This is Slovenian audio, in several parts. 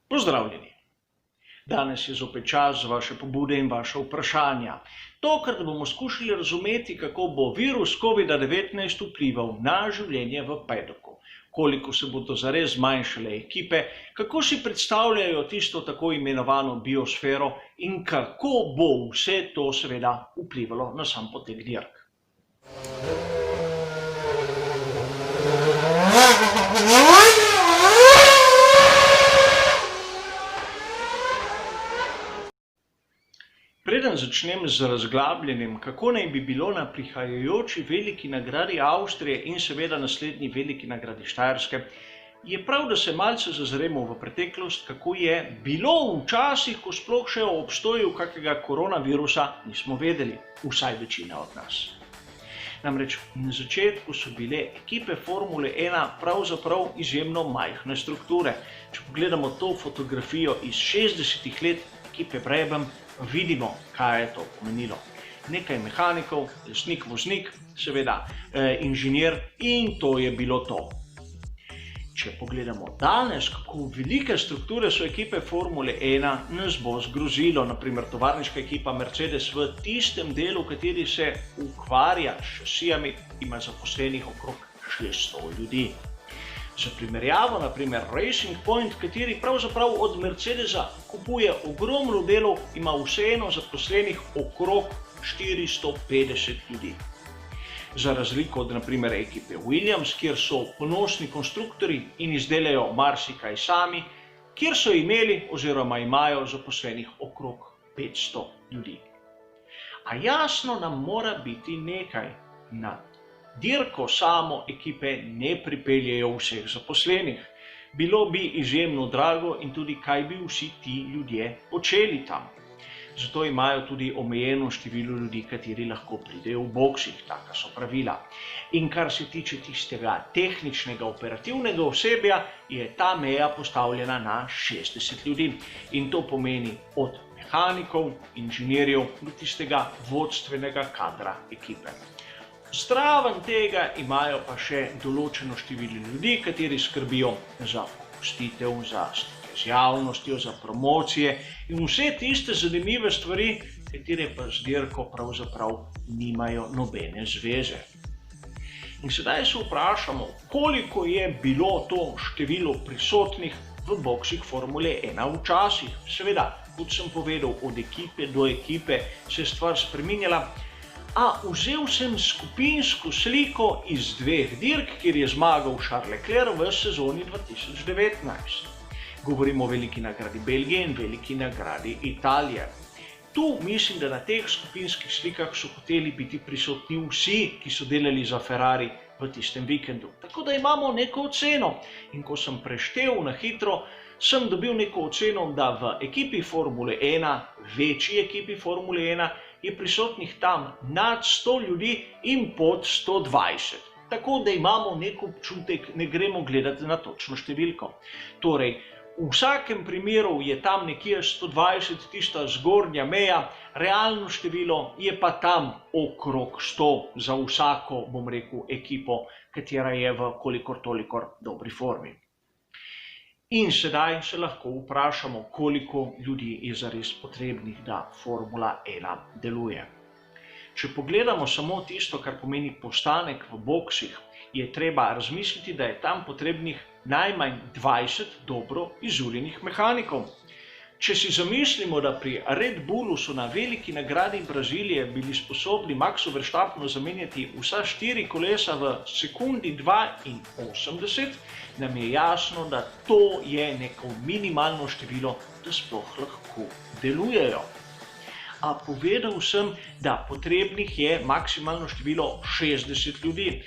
Pozdravljeni! Danes je zopet čas za vaše pobude in vaše vprašanja. Tokrat bomo skušali razumeti, kako bo virus COVID-19 vplival na življenje v Pajdoku, koliko se bodo zares zmanjšale ekipe, kako si predstavljajo tisto tako imenovano biosfero in kako bo vse to seveda vplivalo na sam potek dirk. Preden začnem z razglabljanjem, kako naj bi bilo na prihajajoči veliki nagradi Avstrije in seveda naslednji veliki nagradi Štajerske, je prav, da se malce zazremo v preteklost, kako je bilo včasih, ko sploh še o obstoju kakega koronavirusa nismo vedeli, vsaj večina od nas. Namreč na začetku so bile ekipe Formule 1 pravzaprav izjemno majhne strukture. Če pogledamo to fotografijo iz 60-ih let ekipe Brabham, vidimo, kaj je to pomenilo. Nekaj mehanikov, lastnik, voznik, seveda inženir in to je bilo to. Če pogledamo danes, kako velike strukture so ekipe Formule 1, nas bo zgrozilo. Naprimer, tovarniška ekipa Mercedes v tistem delu, kateri se ukvarja s šasijami, ima zaposlenih okrog 600 ljudi. Za primerjavo, naprimer Racing Point, kateri pravzaprav od Mercedesa kupuje ogromno delov, ima vseeno zaposlenih okrog 450 ljudi. Za razliko od naprimer ekipe Williams, kjer so ponosni konstruktorji in izdelajo marsikaj sami, kjer so imeli oziroma imajo zaposlenih okrog 500 ljudi. A jasno nam mora biti nekaj. Na dirko samo ekipe ne pripeljejo vseh zaposlenih. Bilo bi izjemno drago in tudi kaj bi vsi ti ljudje počeli tam. Zato imajo tudi omejeno število ljudi, kateri lahko pridejo v boksih, taka so pravila. In kar se tiče tistega tehničnega operativnega osebja, je ta meja postavljena na 60 ljudi. In to pomeni od mehanikov, inženirjev do tistega vodstvenega kadra ekipe. Zraven tega imajo pa še določeno število ljudi, kateri skrbijo za gostitev, za stike z javnostjo, za promocije in vse tiste zanimive stvari, katere pa z dirko pravzaprav nimajo nobene zveze. In sedaj se vprašamo, koliko je bilo to število prisotnih v boksih Formule 1 včasih. Seveda, kot sem povedal, od ekipe do ekipe se je stvar spreminjala. A vzel sem skupinsko sliko iz dveh dirk, kjer je zmagal Charles Leclerc v sezoni 2019. Govorimo o veliki nagradi Belgije in veliki nagradi Italije. Tu mislim, da na teh skupinskih slikah so hoteli biti prisotni vsi, ki so delali za Ferrari v tistem vikendu. Tako da imamo neko oceno. In ko sem preštel na hitro, sem dobil neko oceno, da v ekipi Formule 1, večji ekipi Formule 1, je prisotnih tam nad 100 ljudi in pod 120. Tako da imamo nek občutek, ne gremo gledati na točno številko. Torej, v vsakem primeru je tam nekje 120 tista zgornja meja, realno število je pa tam okrog 100 za vsako, bom rekel, ekipo, katera je v kolikor tolikor dobri formi. In sedaj se lahko vprašamo, koliko ljudi je zares potrebnih, da Formula 1 deluje. Če pogledamo samo tisto, kar pomeni postanek v boksih, je treba razmisliti, da je tam potrebnih najmanj 20 dobro izurjenih mehanikov. Če si zamislimo, da pri Red Bullu so na veliki nagradi Brazilije bili sposobni Maxu Verstappenu zamenjati vsa 4 kolesa v sekundi 82, nam je jasno, da to je neko minimalno število, da sploh lahko delujejo. A povedal sem, da potrebnih je maksimalno število 60 ljudi.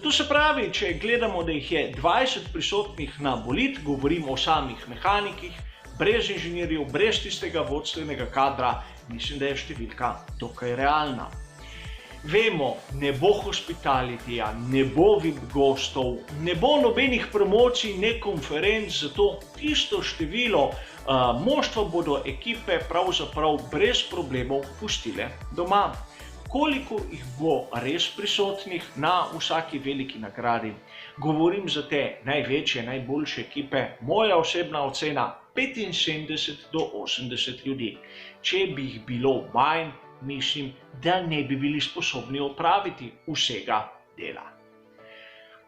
To se pravi, če gledamo, da jih je 20 prisotnih na bolid, govorim o samih mehanikih, brez inženirjev, brez tistega vodstvenega kadra, mislim, da je številka dokaj realna. Vemo, ne bo hospitalitija, ne bo VIP gostov, ne bo nobenih promocij, ne konferenc, zato tisto število moštva bodo ekipe pravzaprav brez problemov pustile doma. Koliko jih bo res prisotnih na vsaki veliki nagradi? Govorim za te največje, najboljše ekipe, moja osebna ocena 75 do 80 ljudi. Če bi jih bilo manj, mislim, da ne bi bili sposobni opraviti vsega dela.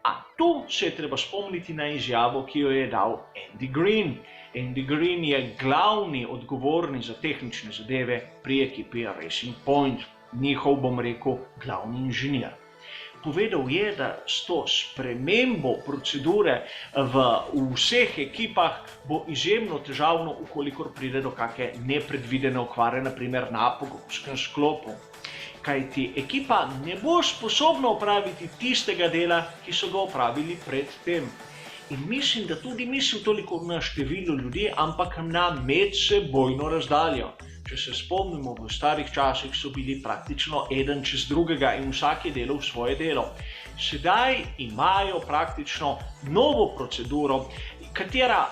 A tu se je treba spomniti na izjavo, ki jo je dal Andy Green. Andy Green je glavni odgovorni za tehnične zadeve pri ekipi Racing Point, njihov, bom rekel, glavni inženir. Povedal je, da s to spremembo procedure v vseh ekipah bo izjemno težavno, ukolikor pride do kakšne nepredvidene okvare, naprimer na pogonskem sklopu. Kajti ekipa ne bo sposobna opraviti tistega dela, ki so ga opravili pred tem. In mislim, da tudi mislim toliko na število ljudi, ampak na medsebojno razdaljo. Če se spomnimo, v starih časih so bili praktično eden čez drugega in vsak je delal svoje delo. Sedaj imajo praktično novo proceduro, katera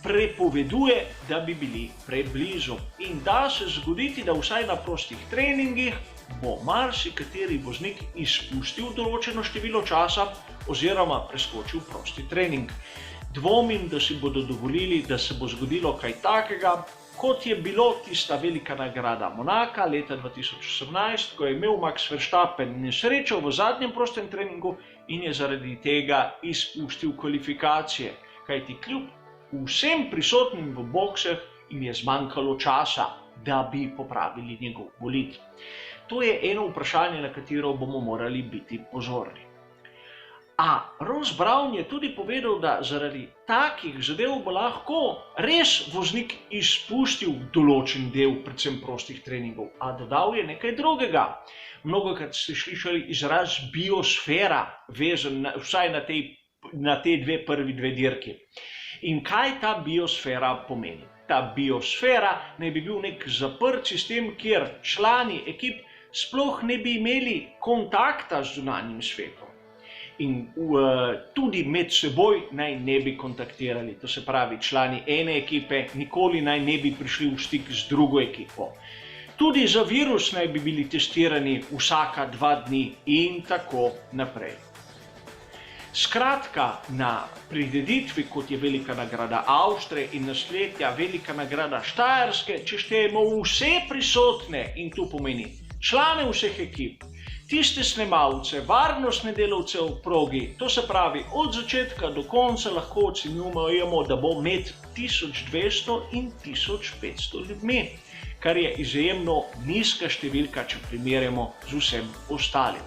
prepoveduje, da bi bili preblizu. In da se zgoditi, da vsaj na prostih treningih bo marsikateri voznik izpustil določeno število časa oziroma preskočil prosti trening. Dvomim, da si bodo dovolili, da se bo zgodilo kaj takega, kot je bilo tista velika nagrada Monaka leta 2018, ko je imel Max Verstappen nesrečo v zadnjem prostem treningu in je zaradi tega izpustil kvalifikacije, kajti kljub vsem prisotnim v bokseh jim je zmanjkalo časa, da bi popravili njegov bolid. To je eno vprašanje, na katero bomo morali biti pozorni. A Ross Brawn je tudi povedal, da zaradi takih zadev bo lahko res voznik izpustil določen del, predvsem prostih treningov, a dodal je nekaj drugega. Mnogokrat ste slišali izraz biosfera, vezan vsaj na te prvi dve dirki. In kaj ta biosfera pomeni? Ta biosfera naj bi bil nek zaprt sistem, kjer člani ekip sploh ne bi imeli kontakta z zunanjim svetom. In tudi med seboj naj ne bi kontaktirali. To se pravi, člani ene ekipe nikoli naj ne bi prišli v stik z drugo ekipo. Tudi za virus naj bi bili testirani vsaka 2 dni in tako naprej. Skratka, na prireditvi, kot je velika nagrada Avstrije in naslednja velika nagrada Štajerske, če štejemo vse prisotne, in to pomeni člane vseh ekip, tiste snemalce, varnostne delavce v progi, to se pravi, od začetka do konca lahko ocenjujemo, da bo med 1200 in 1500 ljudmi, kar je izjemno nizka številka, če primerjamo z vsem ostalim.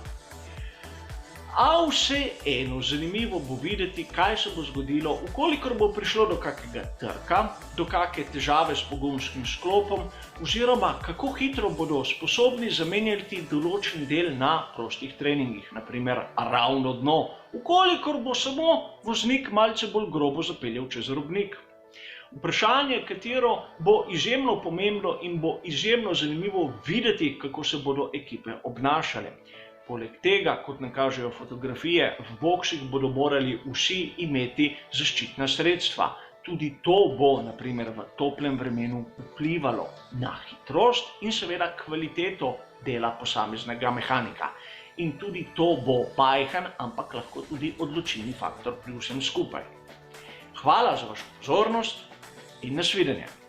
A vseeno zanimivo bo videti, kaj se bo zgodilo, ukolikor bo prišlo do kakega trka, do kakšne težave s pogonskim sklopom, oziroma kako hitro bodo sposobni zamenjati določen del na prostih treningih, naprimer ravno dno, ukolikor bo samo voznik malce bolj grobo zapeljal čez robnik. Vprašanje, katero bo izjemno pomembno in bo izjemno zanimivo videti, kako se bodo ekipe obnašale. Poleg tega, kot nam kažejo fotografije, v boksih bodo morali vsi imeti zaščitna sredstva. Tudi to bo, naprimer, v toplem vremenu vplivalo na hitrost in seveda kvaliteto dela posameznega mehanika. In tudi to bo majhen, ampak lahko tudi odločilni faktor pri vsem skupaj. Hvala za vašo pozornost in nasvidenje.